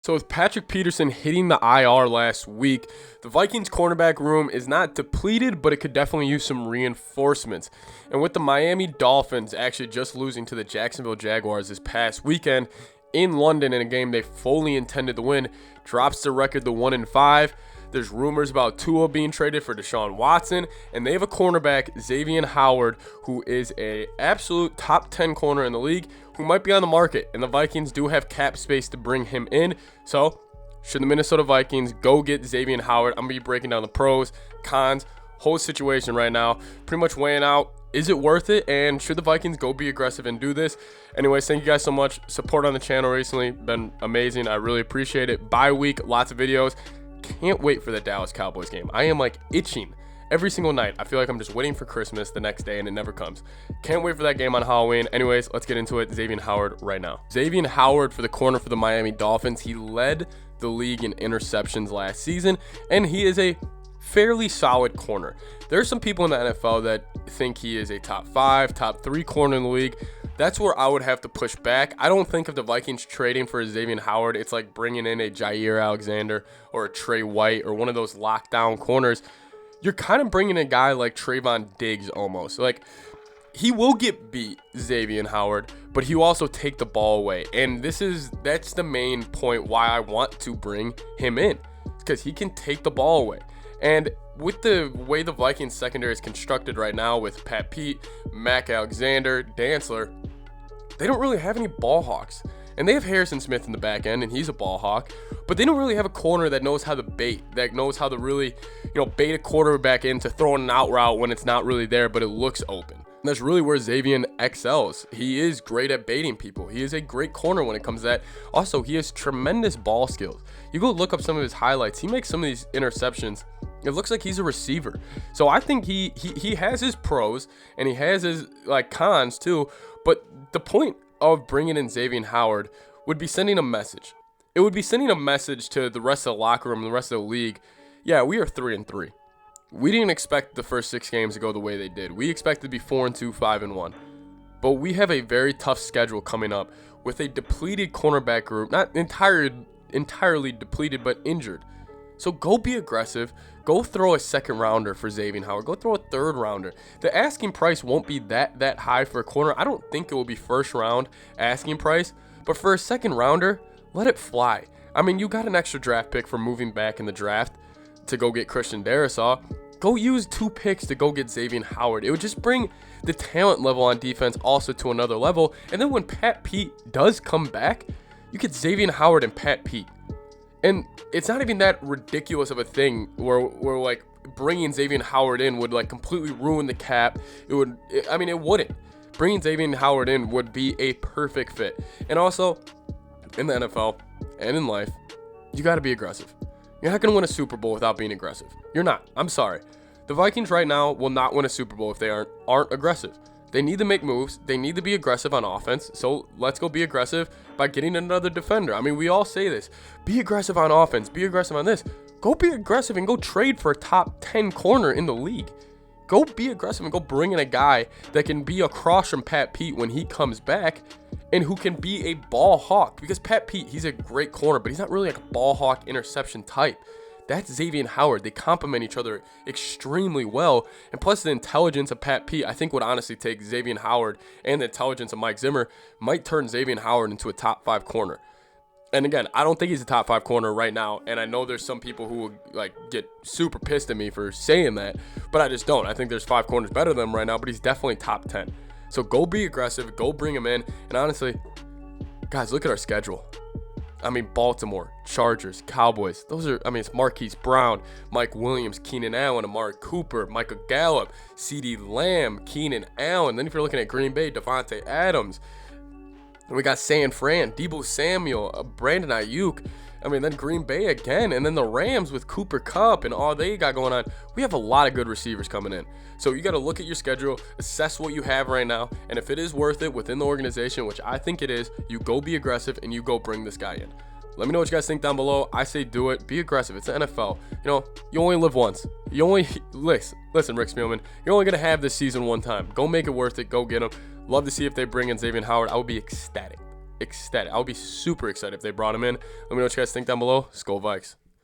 So with Patrick Peterson hitting the IR last week, the Vikings cornerback room is not depleted, but it could definitely use some reinforcements. And with the Miami Dolphins actually just losing to the Jacksonville Jaguars this past weekend in London in a game they fully intended to win, drops the record to 1-5. There's rumors about Tua being traded for Deshaun Watson, and they have a cornerback, Xavien Howard, who is a absolute top 10 corner in the league, who might be on the market, and the Vikings do have cap space to bring him in. So, should the Minnesota Vikings go get Xavien Howard? I'm going to be breaking down the pros, cons, whole situation right now, pretty much weighing out, is it worth it, and should the Vikings go be aggressive and do this? Anyways, thank you guys so much. Support on the channel recently, been amazing. I really appreciate it. Bye week, lots of videos. Can't wait for the Dallas Cowboys game. I am like itching every single night. I feel like I'm just waiting for Christmas the next day and it never comes. Can't wait for that game on Halloween. Anyways, let's get into it. Xavien Howard right now. Xavien Howard for the corner for the Miami Dolphins. He led the league in interceptions last season, and he is a fairly solid corner. There are some people in the NFL that think he is a top 5, top 3 corner in the league. That's where I would have to push back. I don't think of the Vikings trading for Xavien Howard, it's like bringing in a Jair Alexander or a Trey White or one of those lockdown corners. You're kind of bringing a guy like Trayvon Diggs almost. Like, he will get beat, Xavien Howard, but he will also take the ball away. And that's the main point why I want to bring him in, because he can take the ball away. And with the way the Vikings secondary is constructed right now with Pat Pete, Mac Alexander, Dantzler, they don't really have any ball hawks. And they have Harrison Smith in the back end, and he's a ball hawk. But they don't really have a corner that knows how to bait, that knows how to really, bait a quarterback into throwing an out route when it's not really there, but it looks open. And that's really where Xavien excels. He is great at baiting people. He is a great corner when it comes to that. Also, he has tremendous ball skills. You go look up some of his highlights. He makes some of these interceptions. It looks like he's a receiver. So I think he has his pros and he has his cons too. But the point of bringing in Xavien Howard would be sending a message. It would be sending a message to the rest of the locker room, the rest of the league. Yeah, we are 3-3. We didn't expect the first 6 games to go the way they did. We expected to be 4-2, 5-1. But we have a very tough schedule coming up with a depleted cornerback group, not entirely depleted, but injured. So go be aggressive. Go throw a second rounder for Xavien Howard. Go throw a third rounder. The asking price won't be that high for a corner. I don't think it will be first round asking price. But for a second rounder, let it fly. I mean, you got an extra draft pick for moving back in the draft to go get Christian Darrisaw. Go use 2 picks to go get Xavien Howard. It would just bring the talent level on defense also to another level. And then when Pat Pete does come back, you get Xavien Howard and Pat Pete. And it's not even that ridiculous of a thing where bringing Xavien Howard in would completely ruin the cap. It wouldn't. Bringing Xavien Howard in would be a perfect fit. And also, in the NFL and in life, you got to be aggressive. You're not going to win a Super Bowl without being aggressive. You're not. I'm sorry. The Vikings right now will not win a Super Bowl if they aren't aggressive. They need to make moves. They need to be aggressive on offense. So let's go be aggressive by getting another defender. I mean, we all say this. Be aggressive on offense. Be aggressive on this. Go be aggressive and go trade for a top 10 corner in the league. Go be aggressive and go bring in a guy that can be across from Pat Pete when he comes back and who can be a ball hawk. Because Pat Pete, he's a great corner, but he's not really like a ball hawk interception type. That's Xavien Howard. They complement each other extremely well. And plus the intelligence of Pat Pete, I think would honestly take Xavien Howard, and the intelligence of Mike Zimmer might turn Xavien Howard into a top 5 corner. And again, I don't think he's a top 5 corner right now. And I know there's some people who will get super pissed at me for saying that, but I just don't. I think there's 5 corners better than him right now, but he's definitely top 10. So go be aggressive, go bring him in. And honestly, guys, look at our schedule. I mean, Baltimore, Chargers, Cowboys. It's Marquise Brown, Mike Williams, Keenan Allen, Amari Cooper, Michael Gallup, CeeDee Lamb, Keenan Allen. Then if you're looking at Green Bay, Devontae Adams. And we got San Fran, Deebo Samuel, Brandon Ayuk. Then Green Bay again. And then the Rams with Cooper Kupp and all they got going on. We have a lot of good receivers coming in. So you got to look at your schedule, assess what you have right now. And if it is worth it within the organization, which I think it is, you go be aggressive and you go bring this guy in. Let me know what you guys think down below. I say do it. Be aggressive. It's the NFL. You only live once. Listen, Rick Spielman, you're only going to have this season one time. Go make it worth it. Go get him. Love to see if they bring in Xavien Howard. I would be ecstatic. ecstatic. I'll be super excited if they brought him in. Let me know what you guys think down below. Skol Vikes.